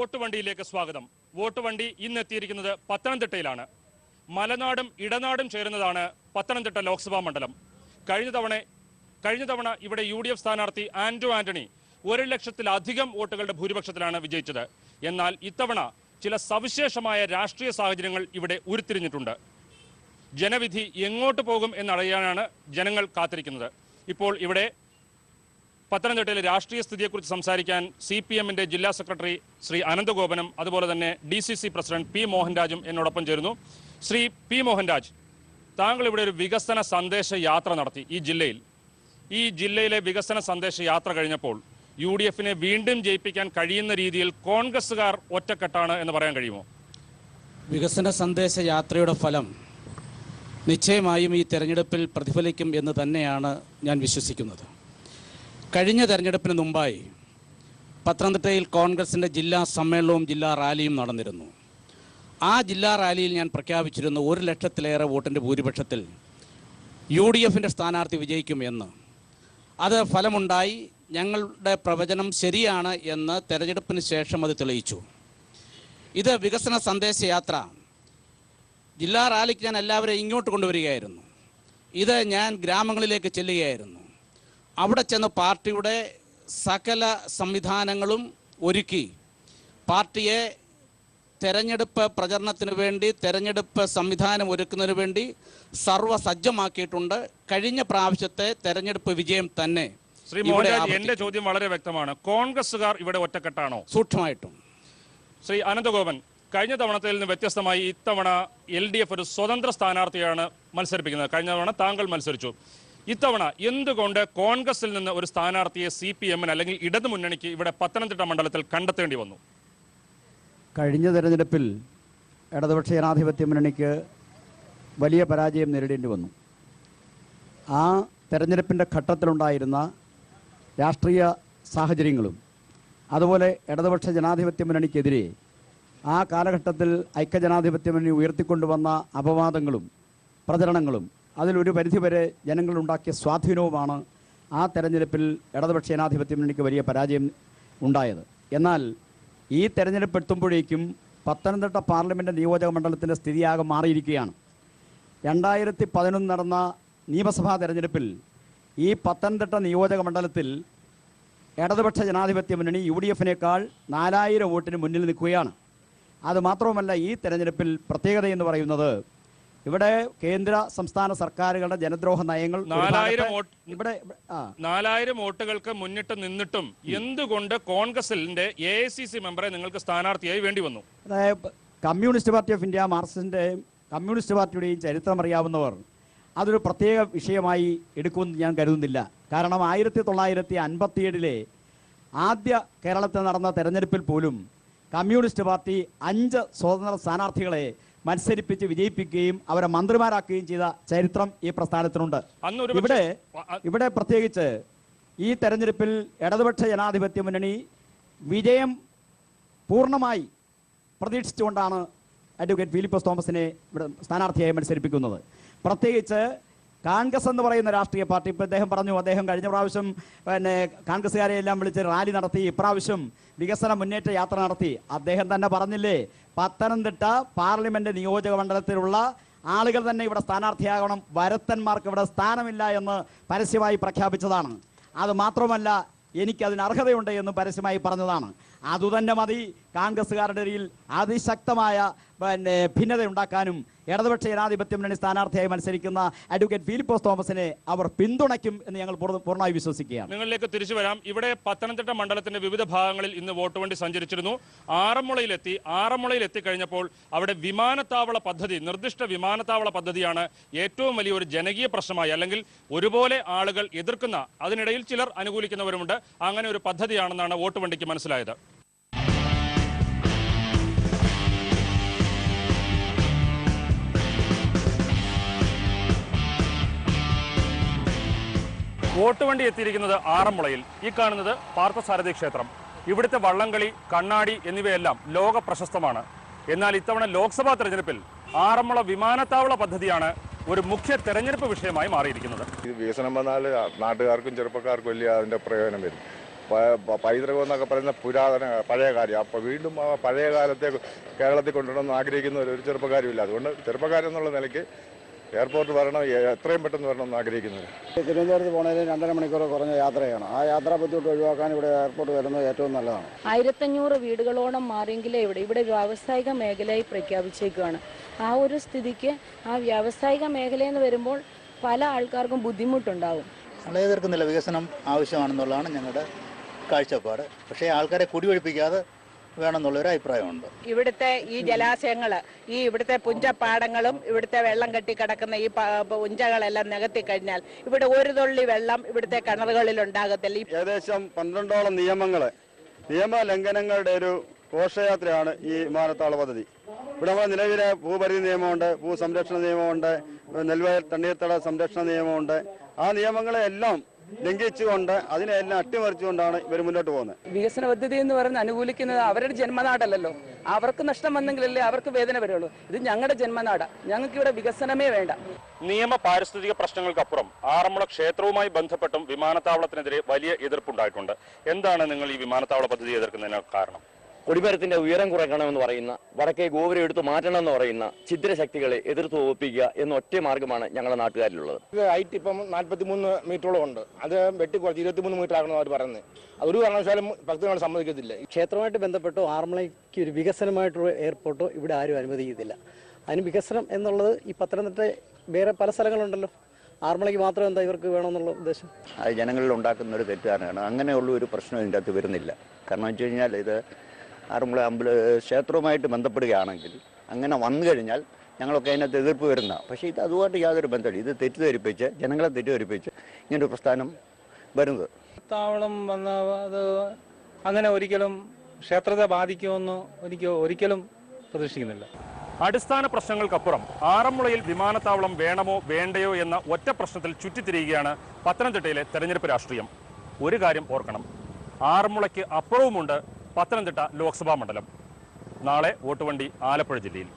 Vote വണ്ടിയിലേക്ക് സ്വാഗതം. Vote വണ്ടി ഇന്ന് എത്തിയിരിക്കുന്നത് പത്തനംതിട്ടയിലാണ്. മലനാടും ഇടനാടും ചേരുന്നതാണ് പത്തനംതിട്ട ലോക്സഭാ മണ്ഡലം. കഴിഞ്ഞ തവണ ഇവിടെ UDF സ്ഥാനാർത്ഥി ആന്റോ ആന്റണി 1,00,000-ലധികം വോട്ടുകളുടെ ഭൂരിപക്ഷത്തിലാണ് വിജയിച്ചത്. എന്നാൽ ഇത്തവണ ചില സവിശേഷമായ രാഷ്ട്രീയ സാഹചര്യങ്ങൾ ഇവിടെ ഉരുത്തിരിഞ്ഞിട്ടുണ്ട്. ജനവിധി എങ്ങോട്ട് പോകും എന്നറിയാനാണ് ജനങ്ങൾ കാത്തിരിക്കുന്നത്. ഇപ്പോൾ ഇവിടെ പത്തനംതിട്ടയിലെ രാഷ്ട്രീയ സ്ഥിതിയെക്കുറിച്ച് സംസാരിക്കാൻ CPM-ന്റെ ജില്ലാ സെക്രട്ടറി ശ്രീ അനന്തഗോപനും അതുപോലെ തന്നെ DCC പ്രസിഡന്റ് P. മോഹൻരാജും എന്നോടൊപ്പം ചേരുന്നു. ശ്രീ P. മോഹൻരാജ്, താങ്കൾ ഇവിടെ ഒരു വികസന സന്ദേശ യാത്ര നടത്തി ഈ ജില്ലയിലെ വികസന സന്ദേശ യാത്ര കഴിഞ്ഞപ്പോൾ UDF-നെ വീണ്ടും ജയിപ്പിക്കാൻ കഴിയുന്ന രീതിയിൽ കോൺഗ്രസുകാർ ഒറ്റക്കെട്ടാണ് എന്ന് പറയാൻ കഴിയുമോ? വികസന സന്ദേശ യാത്രയുടെ ഫലം നിശ്ചയമായും ഈ തെരഞ്ഞെടുപ്പിൽ പ്രതിഫലിക്കും എന്ന് തന്നെയാണ് ഞാൻ വിശ്വസിക്കുന്നത്. കഴിഞ്ഞ തെരഞ്ഞെടുപ്പിന് മുമ്പായി പത്തനംതിട്ടയിൽ കോൺഗ്രസിൻ്റെ ജില്ലാ സമ്മേളനവും ജില്ലാ റാലിയും നടന്നിരുന്നു. ആ ജില്ലാ റാലിയിൽ ഞാൻ പ്രഖ്യാപിച്ചിരുന്നു 1,00,000-ലേറെ വോട്ടിൻ്റെ ഭൂരിപക്ഷത്തിൽ UDF-ൻ്റെ സ്ഥാനാർത്ഥി വിജയിക്കും എന്ന്. അത് ഫലമുണ്ടായി. ഞങ്ങളുടെ പ്രവചനം ശരിയാണ് എന്ന് തെരഞ്ഞെടുപ്പിന് ശേഷം അത് തെളിയിച്ചു. ഇത് വികസന സന്ദേശയാത്ര ജില്ലാ റാലിക്ക് ഞാൻ എല്ലാവരെയും ഇങ്ങോട്ട് കൊണ്ടുവരികയായിരുന്നു. ഇത് ഞാൻ ഗ്രാമങ്ങളിലേക്ക് ചെല്ലുകയായിരുന്നു. അവിടെ ചെന്ന് പാർട്ടിയുടെ സകല സംവിധാനങ്ങളും ഒരുക്കി പാർട്ടിയെ തെരഞ്ഞെടുപ്പ് പ്രചരണത്തിന് വേണ്ടി, തെരഞ്ഞെടുപ്പ് സംവിധാനം ഒരുക്കുന്നതിന് വേണ്ടി സർവ്വസജ്ജമാക്കിയിട്ടുണ്ട്. കഴിഞ്ഞ പ്രാവശ്യത്തെ തെരഞ്ഞെടുപ്പ് വിജയം തന്നെ. ശ്രീ മോഹൻരാജ്, എന്റെ ചോദ്യം വളരെ വ്യക്തമാണ്. കോൺഗ്രസുകാർ ഇവിടെ ഒറ്റക്കെട്ടാണോ? സൂക്ഷ്മമായിട്ടും. ശ്രീ അനന്തഗോപൻ, കഴിഞ്ഞ തവണത്തിൽ നിന്ന് വ്യത്യസ്തമായി ഇത്തവണ LDF ഒരു സ്വതന്ത്ര സ്ഥാനാർത്ഥിയാണ് മത്സരിപ്പിക്കുന്നത്. കഴിഞ്ഞ തവണ താങ്കൾ മത്സരിച്ചു. ഇത്തവണ എന്തുകൊണ്ട് കോൺഗ്രസിൽ നിന്ന് ഒരു സ്ഥാനാർത്ഥിയെ CPM-ന് അല്ലെങ്കിൽ ഇടതുമുന്നണിക്ക് ഇവിടെ പത്തനംതിട്ട മണ്ഡലത്തിൽ കണ്ടെത്തേണ്ടി വന്നു? കഴിഞ്ഞ തെരഞ്ഞെടുപ്പിൽ ഇടതുപക്ഷ ജനാധിപത്യ മുന്നണിക്ക് വലിയ പരാജയം നേരിടേണ്ടി വന്നു. ആ തെരഞ്ഞെടുപ്പിൻ്റെ ഘട്ടത്തിലുണ്ടായിരുന്ന രാഷ്ട്രീയ സാഹചര്യങ്ങളും അതുപോലെ ഇടതുപക്ഷ ജനാധിപത്യ മുന്നണിക്കെതിരെ ആ കാലഘട്ടത്തിൽ ഐക്യജനാധിപത്യ മുന്നണി ഉയർത്തിക്കൊണ്ടുവന്ന അപവാദങ്ങളും പ്രചരണങ്ങളും അതിലൊരു പരിധിവരെ ജനങ്ങളുണ്ടാക്കിയ സ്വാധീനവുമാണ് ആ തെരഞ്ഞെടുപ്പിൽ ഇടതുപക്ഷ ജനാധിപത്യ മുന്നണിക്ക് വലിയ പരാജയം ഉണ്ടായത്. എന്നാൽ ഈ തെരഞ്ഞെടുപ്പ് എത്തുമ്പോഴേക്കും പത്തനംതിട്ട പാർലമെൻറ്റ് നിയോജക മണ്ഡലത്തിൻ്റെ സ്ഥിതിയാകെ മാറിയിരിക്കുകയാണ്. 2011 നടന്ന നിയമസഭാ തെരഞ്ഞെടുപ്പിൽ ഈ പത്തനംതിട്ട നിയോജക മണ്ഡലത്തിൽ ഇടതുപക്ഷ ജനാധിപത്യ മുന്നണി UDF-നേക്കാൾ 4000 വോട്ടിന് മുന്നിൽ നിൽക്കുകയാണ്. അതുമാത്രവുമല്ല, ഈ തെരഞ്ഞെടുപ്പിൽ പ്രത്യേകതയെന്ന് പറയുന്നത് ഇവിടെ കേന്ദ്ര സംസ്ഥാന സർക്കാരുകളുടെ ജനദ്രോഹ നയങ്ങൾ 4000 വോട്ടുകൾക്ക് മുന്നിട്ട് നിന്നിട്ടും എന്തുകൊണ്ട് കോൺഗ്രസിന്റെ AICC മെമ്പറെ നിങ്ങൾക്ക് സ്ഥാനാർത്ഥിയായി വേണ്ടി വന്നു? അതായത് കമ്മ്യൂണിസ്റ്റ് പാർട്ടി ഓഫ് ഇന്ത്യ, മാർക്സിൻ്റെയും കമ്മ്യൂണിസ്റ്റ് പാർട്ടിയുടെയും ചരിത്രം അറിയാവുന്നവർ അതൊരു പ്രത്യേക വിഷയമായി എടുക്കുമെന്ന് ഞാൻ കരുതുന്നില്ല. കാരണം 1957 ആദ്യ കേരളത്തിൽ നടന്ന തെരഞ്ഞെടുപ്പിൽ പോലും കമ്മ്യൂണിസ്റ്റ് പാർട്ടി 5 സ്വതന്ത്ര സ്ഥാനാർത്ഥികളെ മത്സരിപ്പിച്ച് വിജയിപ്പിക്കുകയും അവരെ മന്ത്രിമാരാക്കുകയും ചെയ്ത ചരിത്രം ഈ പ്രസ്ഥാനത്തിനുണ്ട്. ഇവിടെ പ്രത്യേകിച്ച് ഈ തെരഞ്ഞെടുപ്പിൽ ഇടതുപക്ഷ ജനാധിപത്യ മുന്നണി വിജയം പൂർണ്ണമായി പ്രതീക്ഷിച്ചുകൊണ്ടാണ് അഡ്വക്കേറ്റ് ഫിലിപ്പോസ് തോമസിനെ ഇവിടെ സ്ഥാനാർത്ഥിയായി മത്സരിപ്പിക്കുന്നത്. പ്രത്യേകിച്ച് കോൺഗ്രസ് എന്ന് പറയുന്ന രാഷ്ട്രീയ പാർട്ടി, ഇപ്പോൾ അദ്ദേഹം പറഞ്ഞു, അദ്ദേഹം കഴിഞ്ഞ പ്രാവശ്യം കോൺഗ്രസ്സുകാരെ എല്ലാം വിളിച്ച് റാലി നടത്തി, ഇപ്രാവശ്യം വികസന മുന്നേറ്റ യാത്ര നടത്തി. അദ്ദേഹം തന്നെ പറഞ്ഞില്ലേ, പത്തനംതിട്ട പാർലമെന്റ് നിയോജക മണ്ഡലത്തിലുള്ള ആളുകൾ തന്നെ ഇവിടെ സ്ഥാനാർത്ഥിയാകണം, വരത്തന്മാർക്ക് ഇവിടെ സ്ഥാനമില്ല എന്ന് പരസ്യമായി പ്രഖ്യാപിച്ചതാണ്. അത് മാത്രമല്ല, എനിക്കതിന് അർഹതയുണ്ട് എന്ന് പരസ്യമായി പറഞ്ഞതാണ്. അതുതന്നെ മതി കോൺഗ്രസ്സുകാരുടെ ഇടയിൽ അതിശക്തമായ ഭിന്നത ഉണ്ടാക്കാനും ഇടതുപക്ഷ ജനാധിപത്യ മുന്നണി സ്ഥാനാർത്ഥിയായി മത്സരിക്കുന്ന അഡ്വക്കേറ്റ് ഫിലിപ്പോസ് തോമസിനെ അവർ പിന്തുണയ്ക്കും എന്ന് ഞങ്ങൾ പൂർണ്ണമായി വിശ്വസിക്കുകയാണ്. നിങ്ങളിലേക്ക് തിരിച്ചു വരാം. ഇവിടെ പത്തനംതിട്ട മണ്ഡലത്തിന്റെ വിവിധ ഭാഗങ്ങളിൽ ഇന്ന് വോട്ട് വണ്ടി സഞ്ചരിച്ചിരുന്നു. ആറന്മുളയിൽ എത്തിക്കഴിഞ്ഞപ്പോൾ അവിടെ വിമാനത്താവള പദ്ധതി, നിർദ്ദിഷ്ട വിമാനത്താവള പദ്ധതിയാണ് ഏറ്റവും വലിയ ഒരു ജനകീയ പ്രശ്നമായി, അല്ലെങ്കിൽ ഒരുപോലെ ആളുകൾ എതിർക്കുന്ന, അതിനിടയിൽ ചിലർ അനുകൂലിക്കുന്നവരുമുണ്ട്, അങ്ങനെ ഒരു പദ്ധതിയാണെന്നാണ് വോട്ട് വണ്ടിക്ക് മനസ്സിലായത്. വോട്ട് വണ്ടി എത്തിയിരിക്കുന്നത് ആറന്മുളയിൽ. ഈ കാണുന്നത് പാർത്ഥസാരഥി ക്ഷേത്രം. ഇവിടുത്തെ വള്ളംകളി, കണ്ണാടി എന്നിവയെല്ലാം ലോക പ്രശസ്തമാണ്. എന്നാൽ ഇത്തവണ ലോക്സഭാ തെരഞ്ഞെടുപ്പിൽ ആറന്മുള വിമാനത്താവള പദ്ധതിയാണ് ഒരു മുഖ്യ തെരഞ്ഞെടുപ്പ് വിഷയമായി മാറിയിരിക്കുന്നത്. വികസനം വന്നാൽ നാട്ടുകാർക്കും ചെറുപ്പക്കാർക്കും വലിയ അതിൻ്റെ പ്രയോജനം വരും. പൈതൃകം എന്നൊക്കെ പറയുന്ന പുരാതന പഴയ കാര്യം. അപ്പോൾ വീണ്ടും ആ പഴയ കാലത്തെ കേരളത്തിൽ കൊണ്ടുവരണമെന്ന് ആഗ്രഹിക്കുന്ന ഒരു ചെറുപ്പക്കാരുമില്ല. അതുകൊണ്ട് ചെറുപ്പക്കാരെന്നുള്ള നിലയ്ക്ക് എയർപോർട്ട് വരണം, എത്രയും പെട്ടെന്ന് വരണമെന്ന് ആഗ്രഹിക്കുന്നത്. തിരുവനന്തപുരത്ത് പോണതിന് 2.5 മണിക്കൂർ കുറഞ്ഞ യാത്രയാണ്. ആ യാത്രാ ബുദ്ധിമുട്ട് ഒഴിവാക്കാൻ ഇവിടെ എയർപോർട്ട് വരുന്നത് ഏറ്റവും നല്ലതാണ്. 1500 വീടുകളോളം മാറിയെങ്കിലേ ഇവിടെ വ്യാവസായിക മേഖലയായി പ്രഖ്യാപിച്ചേക്കുകയാണ്. ആ ഒരു സ്ഥിതിക്ക് ആ വ്യാവസായിക മേഖലയെന്ന് വരുമ്പോൾ പല ആൾക്കാർക്കും ബുദ്ധിമുട്ടുണ്ടാവും. നമ്മളെ എതിർക്കുന്നില്ല, വികസനം ആവശ്യമാണെന്നുള്ളതാണ് ഞങ്ങളുടെ കാഴ്ചപ്പാട്. പക്ഷേ ആൾക്കാരെ കുടിയൊഴിപ്പിക്കാതെ വേണമെന്നുള്ളൊരു അഭിപ്രായമുണ്ട്. ഇവിടുത്തെ ഈ ജലാശയങ്ങൾ, ഇവിടുത്തെ പുഞ്ചപ്പാടങ്ങളും ഇവിടുത്തെ വെള്ളം കെട്ടിക്കിടക്കുന്ന ഈ പുഞ്ചകളെല്ലാം നികത്തി കഴിഞ്ഞാൽ ഇവിടെ ഒരു തുള്ളി വെള്ളം ഇവിടുത്തെ കിണറുകളിൽ ഉണ്ടാകത്തില്ല. ഏകദേശം 12ഓളം നിയമ ലംഘനങ്ങളുടെ ഒരു ഘോഷയാത്രയാണ് ഈ വിമാനത്താവള പദ്ധതി. ഇവിടെ നമ്മുടെ നിലവിലെ ഭൂപരിധി നിയമമുണ്ട്, ഭൂസംരക്ഷണ നിയമമുണ്ട്, നെൽവയൽ തണ്ണീർത്തട സംരക്ഷണ നിയമമുണ്ട്. ആ നിയമങ്ങളെല്ലാം ലംഘിച്ചുകൊണ്ട് അതിനെല്ലാം അട്ടിമറിച്ചുകൊണ്ടാണ് ഇവർ മുന്നോട്ട് പോകുന്നത്. വികസന പദ്ധതി എന്ന് പറയുന്നത് അനുകൂലിക്കുന്നത് അവരുടെ ജന്മനാടല്ലല്ലോ. അവർക്ക് നഷ്ടം വന്നെങ്കിലല്ലേ അവർക്ക് വേദന വരുള്ളൂ. ഇത് ഞങ്ങളുടെ ജന്മനാടാണ്, ഞങ്ങൾക്ക് ഇവിടെ വികസനമേ വേണ്ട. നിയമ പാരിസ്ഥിതിക പ്രശ്നങ്ങൾക്കപ്പുറം ആറന്മുള ക്ഷേത്രവുമായി ബന്ധപ്പെട്ടും വിമാനത്താവളത്തിനെതിരെ വലിയ എതിർപ്പുണ്ടായിട്ടുണ്ട്. എന്താണ് നിങ്ങൾ ഈ വിമാനത്താവള പദ്ധതി എതിർക്കുന്നതിന് കാരണം? കൊടിമരത്തിന്റെ ഉയരം കുറയ്ക്കണമെന്ന് പറയുന്ന, വടക്കേ ഗോപുരം എടുത്ത് മാറ്റണമെന്ന് പറയുന്ന ഛിദ്രശക്തികളെ എതിർത്ത് തോൽപ്പിക്കുക എന്ന ഒറ്റ മാർഗമാണ് ഞങ്ങളുടെ നാട്ടുകാരിലുള്ളത്. ഹൈറ്റ് ഇപ്പം 43 മീറ്ററോളം ഉണ്ട്. അത് വെട്ടിക്കുറച്ച് 23 മീറ്റർ ആകണമെന്ന് അവർ പറയുന്നത്. അതൊരു കാരണവശാലും ഭക്തങ്ങൾ സമ്മതിക്കത്തില്ല. ക്ഷേത്രമായിട്ട് ബന്ധപ്പെട്ടോ ആറന്മുളയ്ക്ക് ഒരു വികസനമായിട്ടുള്ള എയർപോർട്ടോ ഇവിടെ ആരും അനുവദിക്കത്തില്ല. അതിന് വികസനം എന്നുള്ളത് ഈ പത്തനംതിട്ട വേറെ പല സ്ഥലങ്ങളുണ്ടല്ലോ. ആറന്മുളയ്ക്ക് മാത്രം എന്താ ഇവർക്ക് വേണമെന്നുള്ള ഉദ്ദേശം? അത് ജനങ്ങളിൽ ഉണ്ടാക്കുന്ന ഒരു തെറ്റാണ്. അങ്ങനെയുള്ള ഒരു പ്രശ്നം ഇതിൻ്റെ അകത്ത് വരുന്നില്ല. കാരണം വെച്ച് കഴിഞ്ഞാൽ ഇത് ആറന്മുള ക്ഷേത്രവുമായിട്ട് ബന്ധപ്പെടുകയാണെങ്കിൽ അങ്ങനെ വന്നു കഴിഞ്ഞാൽ ഞങ്ങളൊക്കെ അതിനകത്ത് എതിർപ്പ് വരുന്ന. പക്ഷേ ഇത് അതുമായിട്ട് യാതൊരു ബന്ധമില്ല. ഇത് തെറ്റിദ്ധരിപ്പിച്ച് ജനങ്ങളെ തെറ്റിദ്ധരിപ്പിച്ച് ഇങ്ങനൊരു പ്രസ്ഥാനം വരുന്നത്. താവളം വന്ന അത് അങ്ങനെ ഒരിക്കലും ക്ഷേത്രത്തെ ബാധിക്കുമെന്ന് എനിക്ക് ഒരിക്കലും പ്രതീക്ഷിക്കുന്നില്ല. അടിസ്ഥാന പ്രശ്നങ്ങൾക്കപ്പുറം ആറന്മുളയിൽ വിമാനത്താവളം വേണമോ വേണ്ടയോ എന്ന ഒറ്റ പ്രശ്നത്തിൽ ചുറ്റിത്തിരിയുകയാണ് പത്തനംതിട്ടയിലെ തെരഞ്ഞെടുപ്പ് രാഷ്ട്രീയം. ഒരു കാര്യം ഓർക്കണം, ആറന്മുളയ്ക്ക് അപ്പുറവുമുണ്ട് പത്തനംതിട്ട ലോക്സഭാ മണ്ഡലം. നാളെ വോട്ടുവണ്ടി ആലപ്പുഴ ജില്ലയിൽ.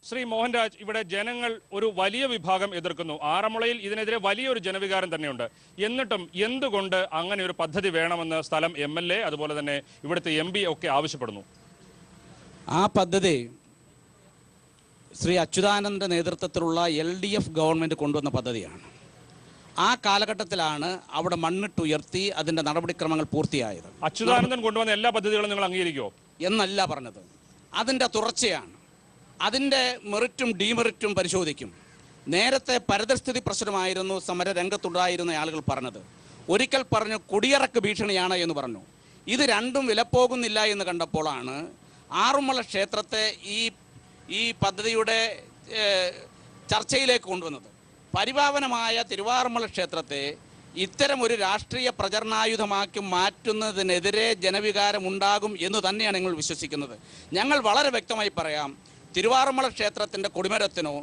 ശ്രീ മോഹൻരാജ്, ഇവിടെ ജനങ്ങൾ ഒരു വലിയ വിഭാഗം എതിർക്കുന്നു. ആറന്മുളയിൽ ഇതിനെതിരെ വലിയൊരു ജനവികാരം തന്നെയുണ്ട്. എന്നിട്ടും എന്തുകൊണ്ട് അങ്ങനെ ഒരു പദ്ധതി വേണമെന്ന് സ്ഥലം MLA അതുപോലെ തന്നെ ഇവിടുത്തെ MP ഒക്കെ ആവശ്യപ്പെടുന്നു? ആ പദ്ധതി ശ്രീ അച്യുതാനന്ദന്റെ നേതൃത്വത്തിലുള്ള LDF ഗവൺമെൻറ് കൊണ്ടുവന്ന പദ്ധതിയാണ്. ആ കാലഘട്ടത്തിലാണ് അവിടെ മണ്ണിട്ടുയർത്തി അതിൻ്റെ നടപടിക്രമങ്ങൾ പൂർത്തിയായത്. അച്യുതാനന്ദൻ കൊണ്ടുവന്ന എല്ലാ പദ്ധതികളും നിങ്ങൾ അംഗീകരിക്കുമോ എന്നല്ല പറഞ്ഞത്, അതിൻ്റെ തുടർച്ചയാണ്. അതിൻ്റെ മെറിറ്റും ഡീമെറിറ്റും പരിശോധിക്കും. നേരത്തെ പരിതസ്ഥിതി പ്രശ്നമായിരുന്നു സമരരംഗത്തുണ്ടായിരുന്ന ആളുകൾ പറഞ്ഞത്. ഒരിക്കൽ പറഞ്ഞു കുടിയിറക്ക് ഭീഷണിയാണ് എന്ന് പറഞ്ഞു. ഇത് രണ്ടും വിലപ്പോകുന്നില്ല എന്ന് കണ്ടപ്പോഴാണ് ആറന്മുള ക്ഷേത്രത്തെ ഈ പദ്ധതിയുടെ ചർച്ചയിലേക്ക് കൊണ്ടുവന്നത്. പരിപാവനമായ തിരുവാറന്മുള ക്ഷേത്രത്തെ ഇത്തരം ഒരു രാഷ്ട്രീയ പ്രചരണായുധമാക്കി മാറ്റുന്നതിനെതിരെ ജനവികാരമുണ്ടാകും എന്ന് തന്നെയാണ് ഞങ്ങൾ വിശ്വസിക്കുന്നത്. ഞങ്ങൾ വളരെ വ്യക്തമായി പറയാം, തിരുവാറന്മുള ക്ഷേത്രത്തിൻ്റെ കൊടിമരത്തിനോ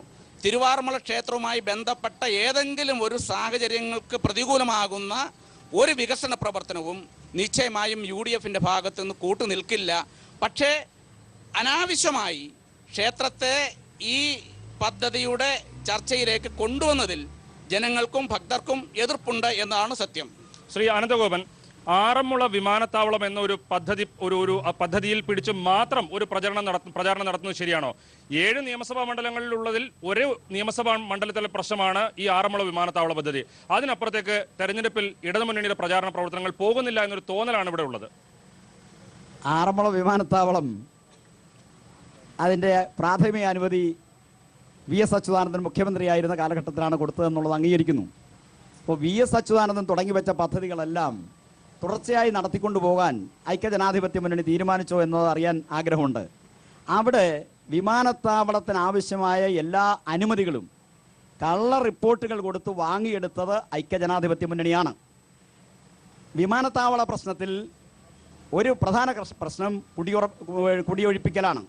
തിരുവാറന്മുള ക്ഷേത്രവുമായി ബന്ധപ്പെട്ട ഏതെങ്കിലും ഒരു സാഹചര്യങ്ങൾക്ക് പ്രതികൂലമാകുന്ന ഒരു വികസന പ്രവർത്തനവും നിശ്ചയമായും UDFൻ്റെ ഭാഗത്തു നിന്ന് കൂട്ടുനിൽക്കില്ല. പക്ഷേ അനാവശ്യമായി ക്ഷേത്രത്തെ ഈ പദ്ധതിയുടെ ചർച്ചയിലേക്ക് കൊണ്ടുവന്നതിൽ ജനങ്ങൾക്കും ഭക്തർക്കും എതിർപ്പുണ്ട് എന്നതാണ് സത്യം. ശ്രീ അനന്തഗോപൻ, ആറന്മുള വിമാനത്താവളം എന്ന ഒരു പദ്ധതി ഒരു പദ്ധതിയിൽ പിടിച്ച് മാത്രം ഒരു പ്രചാരണം നടത്തുന്നത് ശരിയാണോ? 7 നിയമസഭാ മണ്ഡലങ്ങളിലുള്ളതിൽ ഒരു നിയമസഭാ മണ്ഡലത്തിലെ പ്രശ്നമാണ് ഈ ആറന്മുള വിമാനത്താവള പദ്ധതി. അതിനപ്പുറത്തേക്ക് തെരഞ്ഞെടുപ്പിൽ ഇടതുമുന്നണിയുടെ പ്രചാരണ പ്രവർത്തനങ്ങൾ പോകുന്നില്ല എന്നൊരു തോന്നലാണ് ഇവിടെ ഉള്ളത്. ആറന്മുള വിമാനത്താവളം അതിൻ്റെ പ്രാഥമിക അനുമതി VS അച്യുതാനന്ദൻ മുഖ്യമന്ത്രിയായിരുന്ന കാലഘട്ടത്തിലാണ് കൊടുത്തതെന്നുള്ളത് അംഗീകരിക്കുന്നു. അപ്പോൾ VS അച്യുതാനന്ദൻ തുടങ്ങി വെച്ച പദ്ധതികളെല്ലാം തുടർച്ചയായി നടത്തിക്കൊണ്ടുപോകാൻ ഐക്യജനാധിപത്യ മുന്നണി തീരുമാനിച്ചോ എന്നത് അറിയാൻ ആഗ്രഹമുണ്ട്. അവിടെ വിമാനത്താവളത്തിനാവശ്യമായ എല്ലാ അനുമതികളും കള്ള റിപ്പോർട്ടുകൾ കൊടുത്ത് വാങ്ങിയെടുത്തത് ഐക്യജനാധിപത്യ മുന്നണിയാണ്. വിമാനത്താവള പ്രശ്നത്തിൽ ഒരു പ്രധാന പ്രശ്നം കുടിയൊഴിപ്പിക്കലാണ്,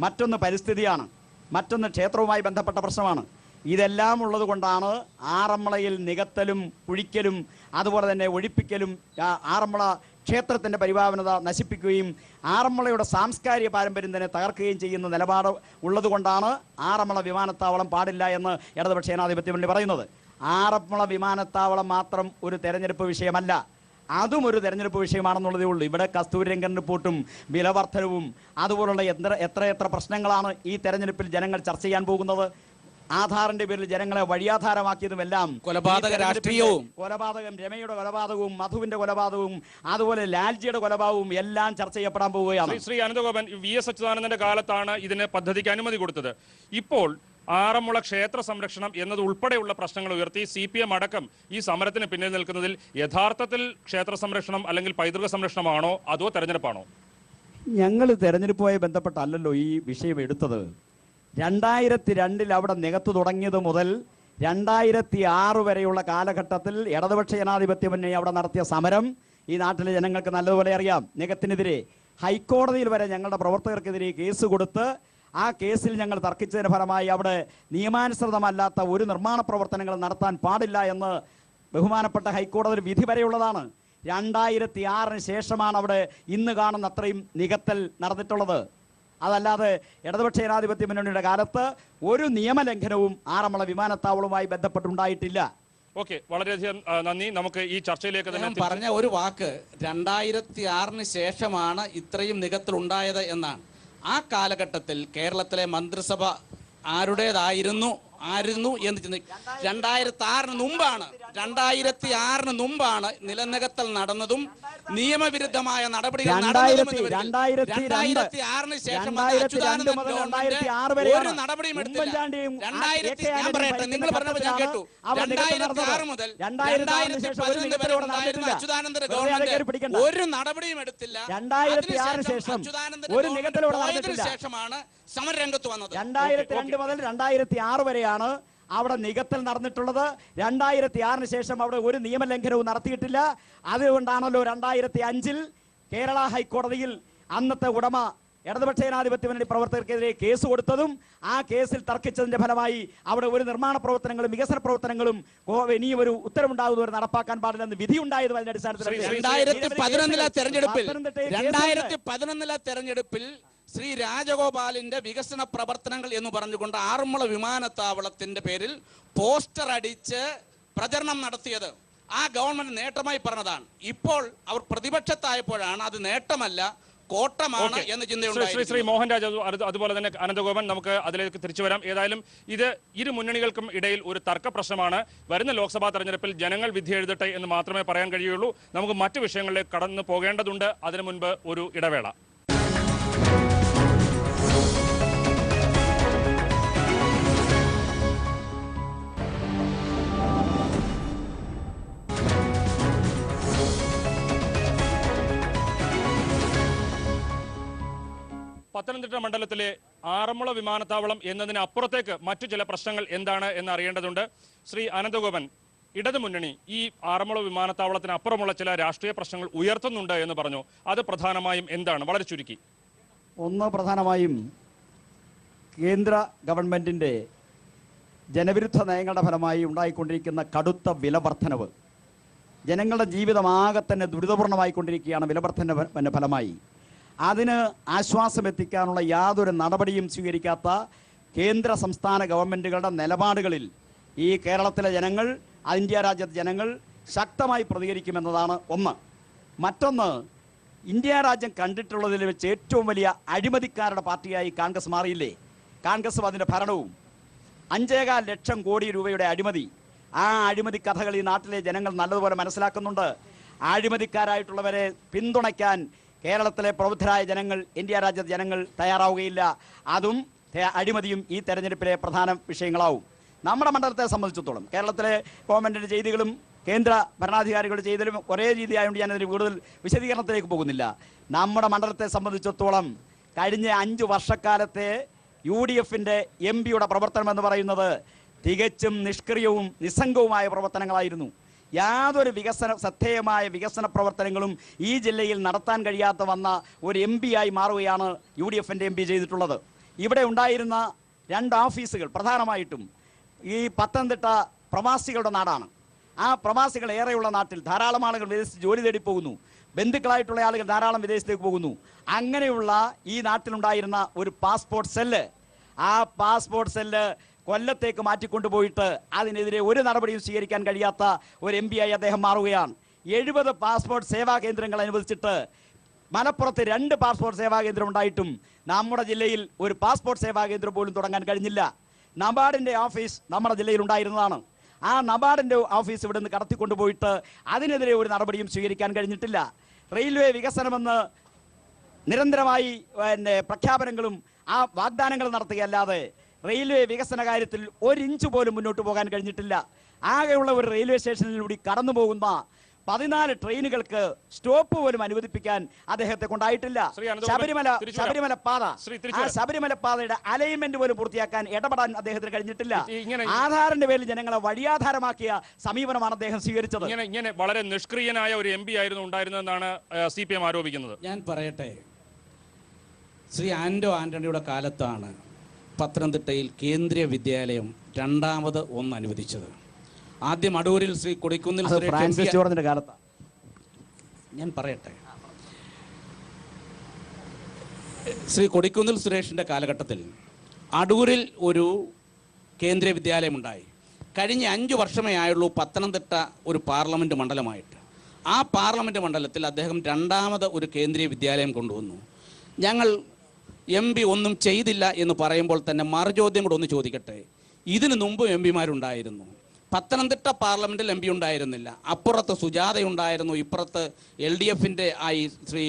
മറ്റൊന്ന് പരിസ്ഥിതിയാണ്, മറ്റൊന്ന് ക്ഷേത്രവുമായി ബന്ധപ്പെട്ട പ്രശ്നമാണ്. ഇതെല്ലാം ഉള്ളത് കൊണ്ടാണ് ആറന്മുളയിൽ നികത്തലും കുഴിക്കലും അതുപോലെ തന്നെ ഒഴിപ്പിക്കലും ആറന്മുള ക്ഷേത്രത്തിൻ്റെ പരിപാവനത നശിപ്പിക്കുകയും ആറന്മുളയുടെ സാംസ്കാരിക പാരമ്പര്യം തന്നെ തകർക്കുകയും ചെയ്യുന്ന നിലപാട് ഉള്ളത് കൊണ്ടാണ് ആറന്മുള വിമാനത്താവളം പാടില്ല എന്ന് ഇടതുപക്ഷ ജനാധിപത്യ മുന്നണി പറയുന്നത്. ആറന്മുള വിമാനത്താവളം മാത്രം ഒരു തെരഞ്ഞെടുപ്പ് വിഷയമല്ല, അതും ഒരു തെരഞ്ഞെടുപ്പ് വിഷയമാണെന്നുള്ളതേ ഉള്ളൂ. ഇവിടെ കസ്തൂരിരംഗൻ റിപ്പോർട്ടും വിലവർദ്ധനവും അതുപോലുള്ള എത്ര പ്രശ്നങ്ങളാണ് ഈ തെരഞ്ഞെടുപ്പിൽ ജനങ്ങൾ ചർച്ച ചെയ്യാൻ പോകുന്നത്. ആധാറിന്റെ പേരിൽ ജനങ്ങളെ വഴിയാധാരമാക്കിയതുമെല്ലാം കൊലപാതക രാഷ്ട്രീയവും, കൊലപാതകം, രമയുടെ കൊലപാതകവും, മധുവിന്റെ കൊലപാതകവും, അതുപോലെ ലാൽജിയുടെ കൊലപാതകവും എല്ലാം ചർച്ച ചെയ്യപ്പെടാൻ പോവുകയാണ്. ശ്രീ അനന്തഗോപൻ, VS അച്യുതാനന്ദന്റെ കാലത്താണ് ഇതിന് പദ്ധതിക്ക് അനുമതി കൊടുത്തത്. ഇപ്പോൾ ആറന്മുള ക്ഷേത്ര സംരക്ഷണം എന്നത് ഉൾപ്പെടെയുള്ള പ്രശ്നങ്ങൾ ഉയർത്തി CPM അടക്കം ഈ സമരത്തിന് പിന്നിൽ നിൽക്കുന്നതിൽ യഥാർത്ഥത്തിൽ ക്ഷേത്ര സംരക്ഷണം അല്ലെങ്കിൽ പൈതൃക സംരക്ഷണമാണോ അതോ തെരഞ്ഞെടുപ്പാണോ? ഞങ്ങൾ തെരഞ്ഞെടുപ്പുമായി ബന്ധപ്പെട്ടല്ലോ ഈ വിഷയം എടുത്തത്. 2002 അവിടെ നികത്തു തുടങ്ങിയത് മുതൽ 2006 വരെയുള്ള കാലഘട്ടത്തിൽ ഇടതുപക്ഷ ജനാധിപത്യ മുന്നണി അവിടെ നടത്തിയ സമരം ഈ നാട്ടിലെ ജനങ്ങൾക്ക് നല്ലതുപോലെ അറിയാം. നികത്തിനെതിരെ ഹൈക്കോടതിയിൽ വരെ ഞങ്ങളുടെ പ്രവർത്തകർക്കെതിരെ കേസ് കൊടുത്ത് ആ കേസിൽ ഞങ്ങൾ തർക്കിച്ചതിന് ഫലമായി അവിടെ നിയമാനുസൃതമല്ലാത്ത ഒരു നിർമ്മാണ പ്രവർത്തനങ്ങൾ നടത്താൻ പാടില്ല എന്ന് ബഹുമാനപ്പെട്ട ഹൈക്കോടതി വിധി വരെയുള്ളതാണ്. 2006 ശേഷമാണ് അവിടെ ഇന്ന് കാണുന്ന അത്രയും നികത്തൽ നടന്നിട്ടുള്ളത്. അതല്ലാതെ ഇടതുപക്ഷ ജനാധിപത്യ മുന്നണിയുടെ കാലത്ത് ഒരു നിയമലംഘനവും ആറന്മുള വിമാനത്താവളവുമായി ബന്ധപ്പെട്ടുണ്ടായിട്ടില്ല. ഓക്കെ, വളരെയധികം നന്ദി. നമുക്ക് ഈ ചർച്ചയിലേക്ക് തന്നെ പറഞ്ഞ ഒരു വാക്ക് 2006 ശേഷമാണ് ഇത്രയും നികത്തൽ ഉണ്ടായത് എന്നാണ്. ആ കാലഘട്ടത്തിൽ കേരളത്തിലെ മന്ത്രിസഭ ആരുടേതായിരുന്നു എന്ന് ചിന്തിക്കും. 2006 മുമ്പാണ് നിലനികത്തൽ നടന്നതും നിയമവിരുദ്ധമായ നടപടികൾ നടന്നതും. 2006 ശേഷം ഒരു നടപടിയും എടുത്തില്ല. ഞാൻ പറയട്ടെ, നിങ്ങൾ പറഞ്ഞപ്പോൾ ഞാൻ കേട്ടു. 2006 മുതൽ 2011 വരെ ഉണ്ടായിരുന്ന അച്യുതാനന്ദന്റെ ഗവൺമെന്റ് ഒരു നടപടിയും എടുത്തില്ല. 2006 ശേഷം ഒരു നികത്തലോടെ നടന്നിട്ടില്ല. ശേഷമാണ് സമരരംഗത്ത് വന്നത്. 2002 മുതൽ 2006 വരെയാണ് അവിടെ നികത്തൽ നടന്നിട്ടുള്ളത്. 2006 ശേഷം അവിടെ ഒരു നിയമലംഘനവും നടത്തിയിട്ടില്ല. അതുകൊണ്ടാണല്ലോ 2005 കേരള ഹൈക്കോടതിയിൽ അന്നത്തെ ഉടമ ഇടതുപക്ഷ ജനാധിപത്യ മുന്നണി പ്രവർത്തകർക്കെതിരെ കേസ് കൊടുത്തതും ആ കേസിൽ തർക്കിച്ചതിന്റെ ഫലമായി അവിടെ ഒരു നിർമ്മാണ പ്രവർത്തനങ്ങളും വികസന പ്രവർത്തനങ്ങളും ഇനിയും ഒരു ഉത്തരവുണ്ടാകുന്നവരെ നടപ്പാക്കാൻ പാടില്ലെന്ന് വിധി ഉണ്ടായതും അതിന്റെ അടിസ്ഥാനത്തിൽ 2011 തെരഞ്ഞെടുപ്പിൽ ശ്രീ രാജഗോപാലിന്റെ വികസന പ്രവർത്തനങ്ങൾ എന്ന് പറഞ്ഞുകൊണ്ട് ആറന്മുള വിമാനത്താവളത്തിന്റെ പേരിൽ പോസ്റ്റർ അടിച്ച് പ്രചരണം നടത്തിയത് ആ ഗവൺമെന്റ് നേട്ടമായി പറഞ്ഞതാണ്. ഇപ്പോൾ അവർ പ്രതിപക്ഷത്തായപ്പോഴാണ് അത് നേട്ടമല്ല, കോട്ടമാണ് എന്ന് ചിന്തയുണ്ടായി. ശ്രീ മോഹൻരാജ്, അതുപോലെ തന്നെ അനന്തഗോപൻ, നമുക്ക് അതിലേക്ക് തിരിച്ചു വരാം. ഏതായാലും ഇത് ഇരു മുന്നണികൾക്കും ഇടയിൽ ഒരു തർക്ക പ്രശ്നമാണ്. വരുന്ന ലോക്സഭാ തെരഞ്ഞെടുപ്പിൽ ജനങ്ങൾ വിധി എഴുതട്ടെ എന്ന് മാത്രമേ പറയാൻ കഴിയുള്ളൂ. നമുക്ക് മറ്റു വിഷയങ്ങളിലേക്ക് കടന്നു പോകേണ്ടതുണ്ട്. അതിനു മുൻപ് ഒരു ഇടവേള. പത്തനംതിട്ട മണ്ഡലത്തിലെ ആറന്മുള വിമാനത്താവളം എന്നതിന് അപ്പുറത്തേക്ക് മറ്റു ചില പ്രശ്നങ്ങൾ എന്താണ് എന്ന് അറിയേണ്ടതുണ്ട്. ശ്രീ അനന്തഗോപൻ, ഇടതുമുന്നണി ഈ ആറന്മുള വിമാനത്താവളത്തിന് അപ്പുറമുള്ള ചില രാഷ്ട്രീയ പ്രശ്നങ്ങൾ ഉയർത്തുന്നുണ്ട് എന്ന് പറഞ്ഞു. അത് പ്രധാനമായും എന്താണ്? വളരെ ചുരുക്കി. ഒന്ന്, പ്രധാനമായും കേന്ദ്ര ഗവൺമെന്റിന്റെ ജനവിരുദ്ധ നയങ്ങളുടെ ഫലമായി ഉണ്ടായിക്കൊണ്ടിരിക്കുന്ന കടുത്ത വിലവർദ്ധനവ്, ജനങ്ങളുടെ ജീവിതമാകെ തന്നെ ദുരിതപൂർണമായിക്കൊണ്ടിരിക്കുകയാണ് വിലവർദ്ധനവിന്റെ ഫലമായി. അതിന് ആശ്വാസമെത്തിക്കാനുള്ള യാതൊരു നടപടിയും സ്വീകരിക്കാത്ത കേന്ദ്ര സംസ്ഥാന ഗവൺമെൻറ്റുകളുടെ നിലപാടുകളിൽ ഈ കേരളത്തിലെ ജനങ്ങൾ, ഇന്ത്യ രാജ്യത്തെ ജനങ്ങൾ ശക്തമായി പ്രതികരിക്കുമെന്നതാണ് ഒന്ന്. മറ്റൊന്ന്, ഇന്ത്യ രാജ്യം കണ്ടിട്ടുള്ളതിൽ വെച്ച് ഏറ്റവും വലിയ അഴിമതിക്കാരുടെ പാർട്ടിയായി കോൺഗ്രസ് മാറിയില്ലേ? കോൺഗ്രസും അതിൻ്റെ ഭരണവും 5.25 ലക്ഷം കോടി രൂപയുടെ അഴിമതി. ആ അഴിമതി കഥകൾ ഈ നാട്ടിലെ ജനങ്ങൾ നല്ലതുപോലെ മനസ്സിലാക്കുന്നുണ്ട്. അഴിമതിക്കാരായിട്ടുള്ളവരെ പിന്തുണയ്ക്കാൻ കേരളത്തിലെ പ്രബുദ്ധരായ ജനങ്ങൾ, ഇന്ത്യ രാജ്യത്തെ ജനങ്ങൾ തയ്യാറാവുകയില്ല. അതും അഴിമതിയും ഈ തെരഞ്ഞെടുപ്പിലെ പ്രധാന വിഷയങ്ങളാവും. നമ്മുടെ മണ്ഡലത്തെ സംബന്ധിച്ചിടത്തോളം കേരളത്തിലെ ഗവൺമെൻറ്റിൻ്റെ ചെയ്തികളും കേന്ദ്ര ഭരണാധികാരികളുടെ ചെയ്തലും ഒരേ രീതിയായതുകൊണ്ട് ഞാനതിന് കൂടുതൽ വിശദീകരണത്തിലേക്ക് പോകുന്നില്ല. നമ്മുടെ മണ്ഡലത്തെ സംബന്ധിച്ചിടത്തോളം കഴിഞ്ഞ 5 വർഷക്കാലത്തെ UDFന്റെ MP-യുടെ പ്രവർത്തനം എന്ന് പറയുന്നത് തികച്ചും നിഷ്ക്രിയവും നിസ്സംഗവുമായ പ്രവർത്തനങ്ങളായിരുന്നു. യാതൊരു ശ്രദ്ധേയമായ വികസന പ്രവർത്തനങ്ങളും ഈ ജില്ലയിൽ നടത്താൻ കഴിയാത്ത വന്ന ഒരു MP-ആയി മാറുകയാണ് UDFന്റെ MP ചെയ്തിട്ടുള്ളത്. ഇവിടെ ഉണ്ടായിരുന്ന 2 ഓഫീസുകൾ പ്രധാനമായിട്ടും ഈ പത്തനംതിട്ട പ്രവാസികളുടെ നാടാണ്. ആ പ്രവാസികൾ ഏറെയുള്ള നാട്ടിൽ ധാരാളം ആളുകൾ വിദേശത്ത് ജോലി തേടി പോകുന്നു. ബന്ധുക്കളായിട്ടുള്ള ആളുകൾ ധാരാളം വിദേശത്തേക്ക് പോകുന്നു. അങ്ങനെയുള്ള ഈ നാട്ടിലുണ്ടായിരുന്ന ഒരു പാസ്പോർട്ട് സെല്ല്, ആ പാസ്പോർട്ട് സെല്ല് കൊല്ലത്തേക്ക് മാറ്റിക്കൊണ്ടുപോയിട്ട് അതിനെതിരെ ഒരു നടപടിയും സ്വീകരിക്കാൻ കഴിയാത്ത ഒരു MP ആയി അദ്ദേഹം മാറുകയാണ്. 70 പാസ്പോർട്ട് സേവാ കേന്ദ്രങ്ങൾ അനുവദിച്ചിട്ട് മലപ്പുറത്ത് 2 പാസ്പോർട്ട് സേവാ കേന്ദ്രം ഉണ്ടായിട്ടും നമ്മുടെ ജില്ലയിൽ ഒരു പാസ്പോർട്ട് സേവാ കേന്ദ്രം പോലും തുടങ്ങാൻ കഴിഞ്ഞില്ല. നബാർഡിൻ്റെ ഓഫീസ് നമ്മുടെ ജില്ലയിൽ ഉണ്ടായിരുന്നതാണ്. ആ നബാർഡിൻ്റെ ഓഫീസ് ഇവിടെ നിന്ന് കടത്തിക്കൊണ്ടുപോയിട്ട് അതിനെതിരെ ഒരു നടപടിയും സ്വീകരിക്കാൻ കഴിഞ്ഞിട്ടില്ല. റെയിൽവേ വികസനമെന്ന് നിരന്തരമായി പ്രഖ്യാപനങ്ങളും ആ വാഗ്ദാനങ്ങൾ നടത്തുകയല്ലാതെ റെയിൽവേ വികസന കാര്യത്തിൽ 1 ഇഞ്ച് പോലും മുന്നോട്ട് പോകാൻ കഴിഞ്ഞിട്ടില്ല. ആകെയുള്ള ഒരു റെയിൽവേ സ്റ്റേഷനിലൂടെ കടന്നു പോകുന്ന 14 ട്രെയിനുകൾക്ക് സ്റ്റോപ്പ് പോലും അനുവദിപ്പിക്കാൻ അദ്ദേഹത്തെ കൊണ്ടായിട്ടില്ല. ശബരിമല പാത, ആ ശബരിമല പാതയുടെ അലൈൻമെന്റ് പോലും പൂർത്തിയാക്കാൻ ഇടപെടാൻ അദ്ദേഹത്തിന് കഴിഞ്ഞിട്ടില്ല. ആധാറിന്റെ പേരിൽ ജനങ്ങളെ വഴിയാധാരമാക്കിയ സമീപനമാണ് അദ്ദേഹം സ്വീകരിച്ചത്. ഇങ്ങനെ വളരെ നിഷ്ക്രിയനായ ഒരു MP ആയിരുന്നു ഉണ്ടായിരുന്നതെന്നാണ് CPM ആരോപിക്കുന്നത്. ഞാൻ പറയട്ടെ, ശ്രീ ആന്റണിയുടെ കാലത്താണ് പത്തനംതിട്ടയിൽ കേന്ദ്രീയ വിദ്യാലയം രണ്ടാമത് ഒന്ന് അനുവദിച്ചത്. ആദ്യം അടൂരിൽ ശ്രീ കൊടിക്കുന്നിൽ കാലത്താണ്. ഞാൻ പറയട്ടെ, ശ്രീ കൊടിക്കുന്നിൽ സുരേഷിൻ്റെ കാലഘട്ടത്തിൽ അടൂരിൽ ഒരു കേന്ദ്രീയ വിദ്യാലയം ഉണ്ടായി. കഴിഞ്ഞ 5 വർഷമേ ആയുള്ളൂ പത്തനംതിട്ട ഒരു പാർലമെൻറ്റ് മണ്ഡലമായിട്ട്. ആ പാർലമെൻറ്റ് മണ്ഡലത്തിൽ അദ്ദേഹം രണ്ടാമത് ഒരു കേന്ദ്രീയ വിദ്യാലയം കൊണ്ടുവന്നു. ഞങ്ങൾ MP ഒന്നും ചെയ്തില്ല എന്ന് പറയുമ്പോൾ തന്നെ മറുചോദ്യം കൂടെ ഒന്ന് ചോദിക്കട്ടെ. ഇതിനു മുമ്പ് MP മാരുണ്ടായിരുന്നു. പത്തനംതിട്ട പാർലമെൻറ്റിൽ MP ഉണ്ടായിരുന്നില്ല. അപ്പുറത്ത് സുജാതയുണ്ടായിരുന്നു, ഇപ്പുറത്ത് LDFിൻ്റെ ആയി ശ്രീ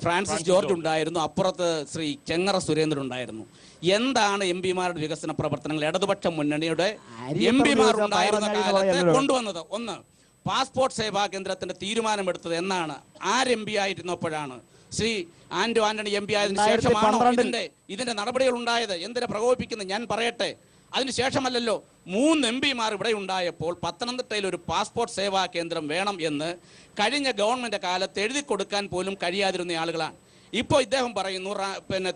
ഫ്രാൻസിസ് ജോർജ് ഉണ്ടായിരുന്നു, അപ്പുറത്ത് ശ്രീ ചെങ്ങറ സുരേന്ദ്രൻ ഉണ്ടായിരുന്നു. എന്താണ് MP മാരുടെ വികസന പ്രവർത്തനങ്ങൾ ഇടതുപക്ഷ മുന്നണിയുടെ MP ഉണ്ടായിരുന്ന കാലത്ത് കൊണ്ടുവന്നത്? ഒന്ന്, പാസ്പോർട്ട് സേവാ കേന്ദ്രത്തിൻ്റെ തീരുമാനമെടുത്തത് എന്നാണ്? ആര് MP ആയിരുന്നപ്പോഴാണ്? ശ്രീ ആന്റണി MP ആയതിനു ശേഷമാണോ ഇതിന്റെ നടപടികൾ ഉണ്ടായത്? എന്തിനെ പ്രകോപിപ്പിക്കുന്നത്? ഞാൻ പറയട്ടെ, അതിനുശേഷമല്ലല്ലോ 3 MP ഇവിടെ ഉണ്ടായപ്പോൾ പത്തനംതിട്ടയിൽ ഒരു പാസ്പോർട്ട് സേവാ കേന്ദ്രം വേണം എന്ന് കഴിഞ്ഞ ഗവൺമെന്റ് കാലത്ത് എഴുതി കൊടുക്കാൻ പോലും കഴിയാതിരുന്ന ആളുകളാണ്. ഇപ്പോൾ ഇദ്ദേഹം പറയുന്നു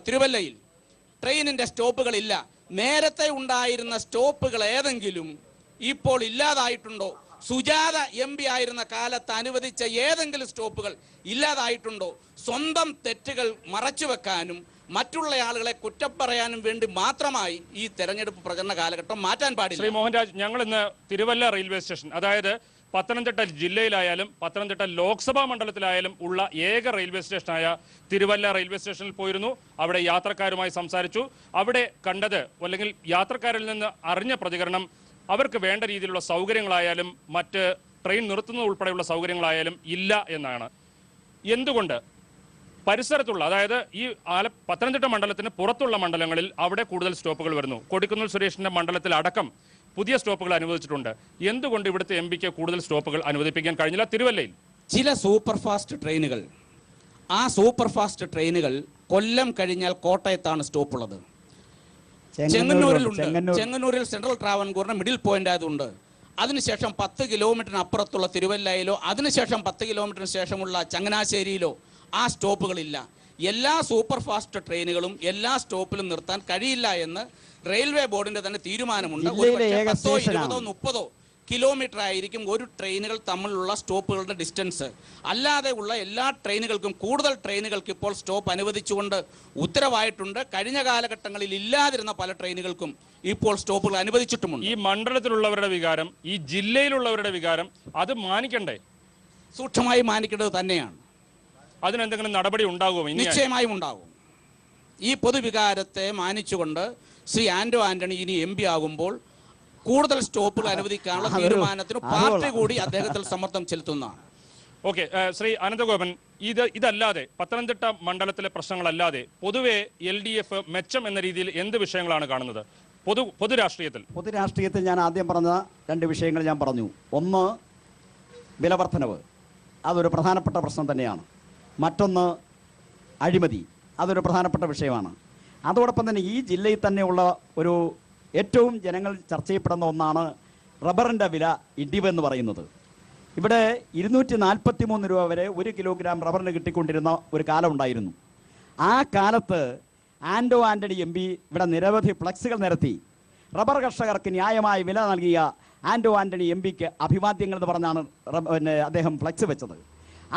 തിരുവല്ലയിൽ ട്രെയിനിന്റെ സ്റ്റോപ്പുകളില്ല. നേരത്തെ ഉണ്ടായിരുന്ന സ്റ്റോപ്പുകൾ ഏതെങ്കിലും ഇപ്പോൾ ഇല്ലാതായിട്ടുണ്ടോ? സുജാത MP ആയിരുന്ന കാലത്ത് അനുവദിച്ച ഏതെങ്കിലും സ്റ്റോപ്പുകൾ ഇല്ലാതായിട്ടുണ്ടോ? സ്വന്തം തെറ്റുകൾ മറച്ചുവെക്കാനും മറ്റുള്ള ആളുകളെ കുറ്റം പറയാനും വേണ്ടി മാത്രമായി ഈ തെരഞ്ഞെടുപ്പ് പ്രചരണ കാലഘട്ടം മാറ്റാൻ പാടില്ല. ശ്രീ മോഹൻരാജ്, ഞങ്ങൾ ഇന്ന് തിരുവല്ല റെയിൽവേ സ്റ്റേഷൻ, അതായത് പത്തനംതിട്ട ജില്ലയിലായാലും പത്തനംതിട്ട ലോക്സഭാ മണ്ഡലത്തിലായാലും ഉള്ള ഏക റെയിൽവേ സ്റ്റേഷനായ തിരുവല്ല റെയിൽവേ സ്റ്റേഷനിൽ പോയിരുന്നു. അവിടെ യാത്രക്കാരുമായി സംസാരിച്ചു. അവിടെ കണ്ടത്, അല്ലെങ്കിൽ യാത്രക്കാരിൽ നിന്ന് അറിഞ്ഞ പ്രതികരണം, അവർക്ക് വേണ്ട രീതിയിലുള്ള സൗകര്യങ്ങളായാലും മറ്റ് ട്രെയിൻ നിർത്തുന്നത് ഉൾപ്പെടെയുള്ള സൗകര്യങ്ങളായാലും ഇല്ല എന്നാണ്. എന്തുകൊണ്ട് പരിസരത്തുള്ള, അതായത് ഈ പത്തനംതിട്ട മണ്ഡലത്തിന് പുറത്തുള്ള മണ്ഡലങ്ങളിൽ അവിടെ കൂടുതൽ സ്റ്റോപ്പുകൾ വരുന്നു? കൊടിക്കുന്നിൽ സുരേഷിന്റെ മണ്ഡലത്തിൽ അടക്കം പുതിയ സ്റ്റോപ്പുകൾ അനുവദിച്ചിട്ടുണ്ട്. എന്തുകൊണ്ട് ഇവിടുത്തെ MP കൂടുതൽ സ്റ്റോപ്പുകൾ അനുവദിപ്പിക്കാൻ കഴിഞ്ഞില്ല തിരുവല്ലയിൽ? ചില സൂപ്പർ ഫാസ്റ്റ് ട്രെയിനുകൾ, ആ സൂപ്പർ ഫാസ്റ്റ് ട്രെയിനുകൾ കൊല്ലം കഴിഞ്ഞാൽ കോട്ടയത്താണ് സ്റ്റോപ്പുള്ളത്. ചെങ്ങന്നൂരിൽ സെൻട്രൽ ട്രാവൻകൂറിന് മിഡിൽ പോയിന്റ് ആയതുകൊണ്ട് അതിനുശേഷം 10 കിലോമീറ്ററിന് അപ്പുറത്തുള്ള തിരുവല്ലയിലോ അതിനുശേഷം 10 കിലോമീറ്ററിന് ശേഷമുള്ള ചങ്ങനാശ്ശേരിയിലോ ആ സ്റ്റോപ്പുകളില്ല. എല്ലാ സൂപ്പർ ഫാസ്റ്റ് ട്രെയിനുകളും എല്ലാ സ്റ്റോപ്പിലും നിർത്താൻ കഴിയില്ല എന്ന് റെയിൽവേ ബോർഡിന്റെ തന്നെ തീരുമാനമുണ്ട്. 10, 20, 30 കിലോമീറ്റർ ആയിരിക്കും ഒരു ട്രെയിനുകൾ തമ്മിലുള്ള സ്റ്റോപ്പുകളുടെ ഡിസ്റ്റൻസ്. അല്ലാതെ ഉള്ള എല്ലാ ട്രെയിനുകൾക്കും, കൂടുതൽ ട്രെയിനുകൾക്ക് ഇപ്പോൾ സ്റ്റോപ്പ് അനുവദിച്ചുകൊണ്ട് ഉത്തരവായിട്ടുണ്ട്. കഴിഞ്ഞ കാലഘട്ടങ്ങളിൽ ഇല്ലാതിരുന്ന പല ട്രെയിനുകൾക്കും ഇപ്പോൾ സ്റ്റോപ്പുകൾ അനുവദിച്ചിട്ടുമുണ്ട്. ഈ മണ്ഡലത്തിലുള്ളവരുടെ വികാരം, ഈ ജില്ലയിലുള്ളവരുടെ വികാരം, അത് മാനിക്കണ്ടേ? സൂക്ഷ്മമായി മാനിക്കേണ്ടത് തന്നെയാണ്. അതിനെന്തെങ്കിലും നടപടി ഉണ്ടാകുമോ? നിശ്ചയമായും ഉണ്ടാകും. ഈ പൊതുവികാരത്തെ മാനിച്ചുകൊണ്ട് ശ്രീ ആന്റണി ഇനി MP ആകുമ്പോൾ കൂടുതൽ സ്റ്റോപ്പുകൾ അനുവദിക്കാനുള്ള തീരുമാനത്തിന് പാർട്ടി കൂടി അദ്ദേഹത്തിൽ സമ്മർദ്ദം ചെലുത്തുന്നതാണ്. ഓക്കെ, ശ്രീ അനന്തഗോപൻ, ഇതല്ലാതെ പത്തനംതിട്ട മണ്ഡലത്തിലെ പ്രശ്നങ്ങളല്ലാതെ പൊതുവെ LDF മെച്ചം എന്ന രീതിയിൽ എന്ത് വിഷയങ്ങളാണ് കാണുന്നത് പൊതുരാഷ്ട്രീയത്തിൽ? ഞാൻ ആദ്യം പറഞ്ഞ 2 വിഷയങ്ങൾ ഞാൻ പറഞ്ഞു. ഒന്ന്, വിലവർദ്ധനവ്, അതൊരു പ്രധാനപ്പെട്ട പ്രശ്നം തന്നെയാണ്. മറ്റൊന്ന്, അഴിമതി, അതൊരു പ്രധാനപ്പെട്ട വിഷയമാണ്. അതോടൊപ്പം തന്നെ ഈ ജില്ലയിൽ തന്നെയുള്ള ഒരു ഏറ്റവും ജനങ്ങൾ ചർച്ച ചെയ്യപ്പെടുന്ന ഒന്നാണ് റബ്ബറിൻ്റെ വില ഇടിവെന്ന് പറയുന്നത്. ഇവിടെ 243 രൂപ വരെ 1 കിലോഗ്രാം റബ്ബറിന് കിട്ടിക്കൊണ്ടിരുന്ന ഒരു കാലം ഉണ്ടായിരുന്നു. ആ കാലത്ത് ആന്റണി MP ഇവിടെ നിരവധി ഫ്ലക്സുകൾ നിരത്തി റബ്ബർ കർഷകർക്ക് ന്യായമായ വില നൽകിയ ആന്റണി MPക്ക് അഭിവാദ്യങ്ങൾ എന്ന് പറഞ്ഞാണ് അദ്ദേഹം ഫ്ലക്സ് വെച്ചത്.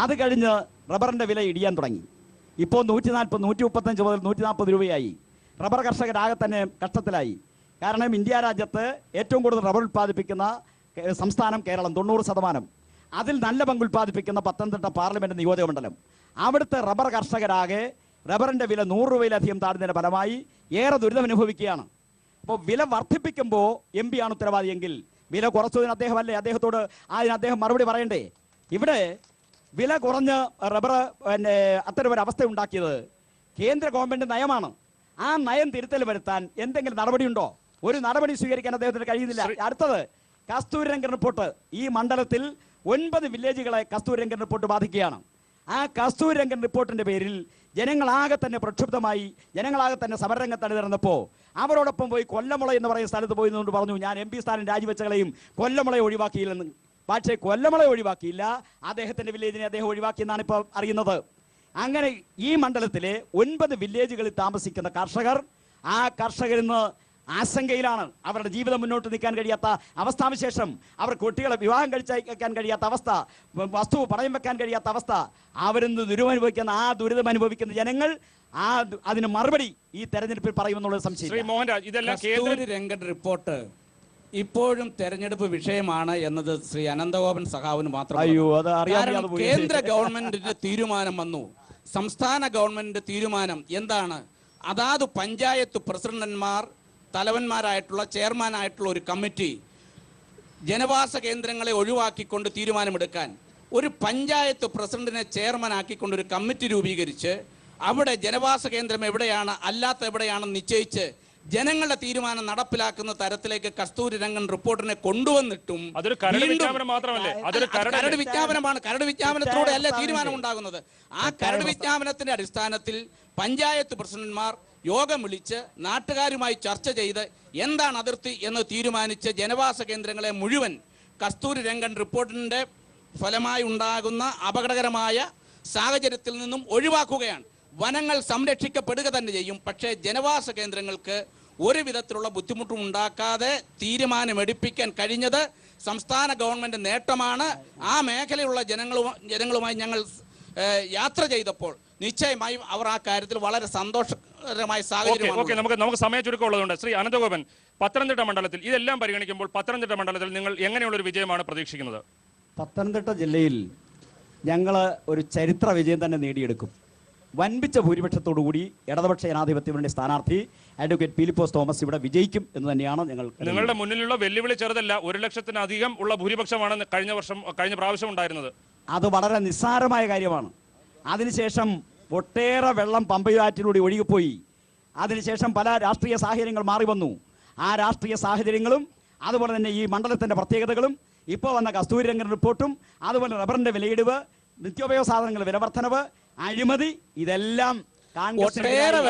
അത് കഴിഞ്ഞ് റബ്ബറിൻ്റെ വില ഇടിയാൻ തുടങ്ങി. ഇപ്പോൾ 140, 135 മുതൽ 140 രൂപയായി. റബ്ബർ കർഷകരാകെ തന്നെ കഷ്ടത്തിലായി. കാരണം ഇന്ത്യ രാജ്യത്ത് ഏറ്റവും കൂടുതൽ റബ്ബർ ഉൽപ്പാദിപ്പിക്കുന്ന സംസ്ഥാനം കേരളം 90%. അതിൽ നല്ല പങ്ക് ഉൽപ്പാദിപ്പിക്കുന്ന പത്തനംതിട്ട പാർലമെന്റ് നിയോജക മണ്ഡലം. അവിടുത്തെ റബ്ബർ കർഷകരാകെ റബ്ബറിന്റെ വില 100 രൂപയിലധികം താഴ്ന്നതിന്റെ ഫലമായി ഏറെ ദുരിതമനുഭവിക്കുകയാണ്. അപ്പോൾ വില വർദ്ധിപ്പിക്കുമ്പോൾ എം പി ആണ് ഉത്തരവാദിയെങ്കിൽ വില കുറച്ചതിന് അദ്ദേഹമല്ലേ, അദ്ദേഹത്തോട് അദ്ദേഹം മറുപടി പറയണ്ടേ? ഇവിടെ വില കുറഞ്ഞ് റബ്ബർ അത്തരമൊരു അവസ്ഥ ഉണ്ടാക്കിയത് കേന്ദ്ര ഗവൺമെന്റ് നയമാണ്. ആ നയം തിരുത്തൽ വരുത്താൻ എന്തെങ്കിലും നടപടിയുണ്ടോ? ഒരു നടപടി സ്വീകരിക്കാൻ അദ്ദേഹത്തിന് കഴിയുന്നില്ല. അടുത്തത് കസ്തൂരിരംഗൻ റിപ്പോർട്ട്. ഈ മണ്ഡലത്തിൽ 9 വില്ലേജുകളെ കസ്തൂരിരംഗൻ റിപ്പോർട്ട് ബാധിക്കുകയാണ്. ആ കസ്തൂരിരംഗൻ റിപ്പോർട്ടിന്റെ പേരിൽ ജനങ്ങളാകെ തന്നെ പ്രക്ഷുബ്ധമായി, ജനങ്ങളാകെ തന്നെ സമരരംഗത്ത് അണിനിരന്നപ്പോൾ അവരോടൊപ്പം പോയി കൊല്ലമുള എന്ന് പറയുന്ന സ്ഥലത്ത് പോയി നിന്നുകൊണ്ട് പറഞ്ഞു, ഞാൻ MP സ്ഥാനം രാജിവെച്ചകളെയും കൊല്ലമുളയെ ഒഴിവാക്കിയില്ലെന്ന്. പക്ഷേ കൊല്ലമുളയെ ഒഴിവാക്കിയില്ല, അദ്ദേഹത്തിന്റെ വില്ലേജിനെ അദ്ദേഹം ഒഴിവാക്കിയെന്നാണ് ഇപ്പോൾ അറിയുന്നത്. അങ്ങനെ ഈ മണ്ഡലത്തിലെ 9 വില്ലേജുകളിൽ താമസിക്കുന്ന കർഷകർ, ആ കർഷകരിന്ന് ആശങ്കയിലാണ്. അവരുടെ ജീവിതം മുന്നോട്ട് നിൽക്കാൻ കഴിയാത്ത അവസ്ഥാവിശേഷം, അവർ കുട്ടികളെ വിവാഹം കഴിച്ചയക്കാൻ കഴിയാത്ത അവസ്ഥ, വസ്തു പണയം വെക്കാൻ കഴിയാത്ത അവസ്ഥ, അവരിന്ന് ദുരിതമനുഭവിക്കുന്ന ആ ദുരിതമനുഭവിക്കുന്ന ജനങ്ങൾ അതിന് മറുപടി ഈ തെരഞ്ഞെടുപ്പിൽ പറയുമെന്നുള്ള സംശയം. രംഗൻ റിപ്പോർട്ട് ഇപ്പോഴും തെരഞ്ഞെടുപ്പ് വിഷയമാണ് എന്നത് ശ്രീ അനന്തഗോപൻ സഖാവിന് മാത്രമല്ല. കേന്ദ്ര ഗവൺമെന്റിന്റെ തീരുമാനം വന്നു, സംസ്ഥാന ഗവൺമെന്റിന്റെ തീരുമാനം എന്താണ്? അതാത് പഞ്ചായത്ത് പ്രസിഡന്റന്മാർ, തലവന്മാരായിട്ടുള്ള ചെയർമാനായിട്ടുള്ള ഒരു കമ്മിറ്റി ജനവാസ കേന്ദ്രങ്ങളെ ഒഴിവാക്കിക്കൊണ്ട് തീരുമാനമെടുക്കാൻ, ഒരു പഞ്ചായത്ത് പ്രസിഡന്റിനെ ചെയർമാനാക്കിക്കൊണ്ട് ഒരു കമ്മിറ്റി രൂപീകരിച്ച് അവിടെ ജനവാസ കേന്ദ്രം എവിടെയാണ്, അല്ലാത്ത എവിടെയാണെന്ന് നിശ്ചയിച്ച് ജനങ്ങളുടെ തീരുമാനം നടപ്പിലാക്കുന്ന തരത്തിലേക്ക് കസ്തൂരിരംഗൻ റിപ്പോർട്ടിനെ കൊണ്ടുവന്നിട്ടും കരട് വിജ്ഞാപനമാണ്. കരട് വിജ്ഞാപനത്തിലൂടെ അല്ലേ തീരുമാനം ഉണ്ടാകുന്നത്. ആ കരട് വിജ്ഞാപനത്തിന്റെ അടിസ്ഥാനത്തിൽ പഞ്ചായത്ത് പ്രസിഡന്റ്മാർ യോഗം വിളിച്ച് നാട്ടുകാരുമായി ചർച്ച ചെയ്ത് എന്താണ് അതിർത്തി എന്ന് തീരുമാനിച്ച് ജനവാസ കേന്ദ്രങ്ങളെ മുഴുവൻ കസ്തൂരിരംഗൻ റിപ്പോർട്ടിന്റെ ഫലമായി ഉണ്ടാകുന്ന അപകടകരമായ സാഹചര്യത്തിൽ നിന്നും ഒഴിവാക്കുകയാണ്. വനങ്ങൾ സംരക്ഷിക്കപ്പെടുക തന്നെ ചെയ്യും. പക്ഷേ ജനവാസ കേന്ദ്രങ്ങൾക്ക് ഒരു വിധത്തിലുള്ള ബുദ്ധിമുട്ടും ഉണ്ടാക്കാതെ തീരുമാനമെടുപ്പിക്കാൻ കഴിഞ്ഞത് സംസ്ഥാന ഗവൺമെന്റ് നേട്ടമാണ്. ആ മേഖലയുള്ള ജനങ്ങളുമായി ഞങ്ങൾ യാത്ര ചെയ്തപ്പോൾ നിശ്ചയമായും അവർ ആ കാര്യത്തിൽ വളരെ സന്തോഷകരമായ സാഹചര്യമാണ്. നമുക്ക് സമയ ചുരുക്കമുള്ളതുകൊണ്ട് ശ്രീ അനന്തഗോപൻ, പത്തനംതിട്ട മണ്ഡലത്തിൽ ഇതെല്ലാം പരിഗണിക്കുമ്പോൾ പത്തനംതിട്ട മണ്ഡലത്തിൽ നിങ്ങൾ എങ്ങനെയുള്ള ഒരു വിജയമാണ് പ്രതീക്ഷിക്കുന്നത്? പത്തനംതിട്ട ജില്ലയിൽ ഞങ്ങൾ ഒരു ചരിത്ര വിജയം തന്നെ നേടിയെടുക്കും. വൻപിച്ച ഭൂരിപക്ഷത്തോടുകൂടി ഇടതുപക്ഷ ജനാധിപത്യ മുന്നണി സ്ഥാനാർത്ഥി അഡ്വക്കേറ്റ് പീലിപ്പോസ് തോമസ് ഇവിടെ വിജയിക്കും എന്ന് തന്നെയാണ് ഞങ്ങൾ. നിങ്ങളുടെ മുന്നിലുള്ള വെല്ലുവിളി ചെറുതല്ല, 1,00,000-ലധികം ഉള്ള ഭൂരിപക്ഷമാണ് കഴിഞ്ഞ പ്രാവശ്യം ഉണ്ടായിരുന്നത്. അത് വളരെ നിസ്സാരമായ കാര്യമാണ്. അതിനുശേഷം ഒട്ടേറെ വെള്ളം പമ്പയാറ്റിലൂടെ ഒഴുകിപ്പോയി. അതിനുശേഷം പല രാഷ്ട്രീയ സാഹചര്യങ്ങൾ മാറി വന്നു. ആ രാഷ്ട്രീയ സാഹചര്യങ്ങളും അതുപോലെ തന്നെ ഈ മണ്ഡലത്തിന്റെ പ്രത്യേകതകളും ഇപ്പോൾ വന്ന കസ്തൂരിരംഗൻ റിപ്പോർട്ടും അതുപോലെ റബ്ബറിന്റെ വിലയിടിവ്, നിത്യോപയോഗ സാധനങ്ങളുടെ വിലവർദ്ധനവ്, അഴിമതി, ഇതെല്ലാം ഒട്ടേറെ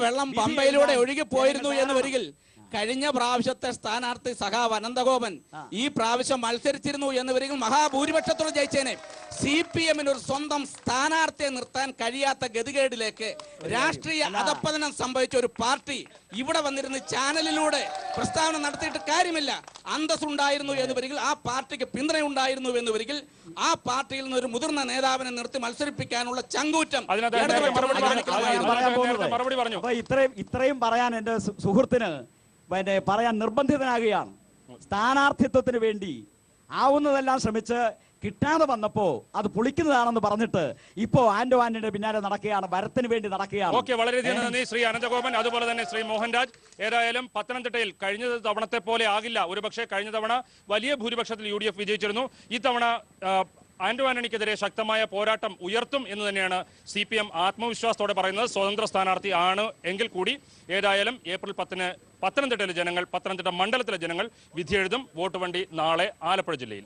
വെള്ളം പമ്പയിലൂടെ ഒഴുകിപ്പോയിരുന്നു എന്ന് വരികിൽ കഴിഞ്ഞ പ്രാവശ്യത്തെ സ്ഥാനാർത്ഥി സഖാവ് അനന്തഗോപൻ ഈ പ്രാവശ്യം മത്സരിച്ചിരുന്നു എന്ന് വരികിൽ മഹാഭൂരിപക്ഷത്തോടെ ജയിച്ചേനെ. CPM-ന് ഒരു സ്വന്തം സ്ഥാനാർത്ഥിയെ നിർത്താൻ കഴിയാത്ത ഗതികേടിലേക്ക് രാഷ്ട്രീയ അധപ്പതനം സംഭവിച്ച ഒരു പാർട്ടി ഇവിടെ വന്നിരുന്ന് ചാനലിലൂടെ പ്രസ്താവന നടത്തിയിട്ട് കാര്യമില്ല. അന്തസ്സുണ്ടായിരുന്നു എന്ന് വരികിൽ, ആ പാർട്ടിക്ക് പിന്തുണയുണ്ടായിരുന്നു എന്ന് വരികിൽ, ആ പാർട്ടിയിൽ നിന്ന് ഒരു മുതിർന്ന നേതാവിനെ നിർത്തി മത്സരിപ്പിക്കാനുള്ള ചങ്കൂറ്റം ഇത്രയും പറയാൻ എന്റെ സുഹൃത്തിന് പറയാൻ നിർബന്ധിതനാകുകയാണ്. സ്ഥാനാർത്ഥിത്വത്തിന് വേണ്ടി ആവുന്നതെല്ലാം ശ്രമിച്ച് കിട്ടാതെ വന്നപ്പോ അത് പൊളിക്കുന്നതാണെന്ന് പറഞ്ഞിട്ട് ഇപ്പോ ആന്റോണിയുടെ പിന്നാലെ നടക്കുകയാണ്, വരത്തിന് വേണ്ടി നടക്കുകയാണ്. ഓക്കെ, വളരെയധികം നന്ദി ശ്രീ അനന്തഗോപൻ, അതുപോലെ തന്നെ ശ്രീ മോഹൻരാജ്. ഏതായാലും പത്തനംതിട്ടയിൽ കഴിഞ്ഞ തവണത്തെ പോലെ ആകില്ല. ഒരുപക്ഷെ കഴിഞ്ഞ തവണ വലിയ ഭൂരിപക്ഷത്തിൽ UDF വിജയിച്ചിരുന്നു. ഇത്തവണ ആന്റോണിക്കെതിരെ ശക്തമായ പോരാട്ടം ഉയർത്തും എന്ന് തന്നെയാണ് CPM ആത്മവിശ്വാസത്തോടെ പറയുന്നത്. സ്വതന്ത്ര സ്ഥാനാർത്ഥി ആണ് എങ്കിൽ കൂടി ഏതായാലും ഏപ്രിൽ 10-ന് പത്തനംതിട്ടയിലെ ജനങ്ങൾ, പത്തനംതിട്ട മണ്ഡലത്തിലെ ജനങ്ങൾ വിധിയെഴുതും. വോട്ട് വണ്ടി നാളെ ആലപ്പുഴ ജില്ലയിൽ.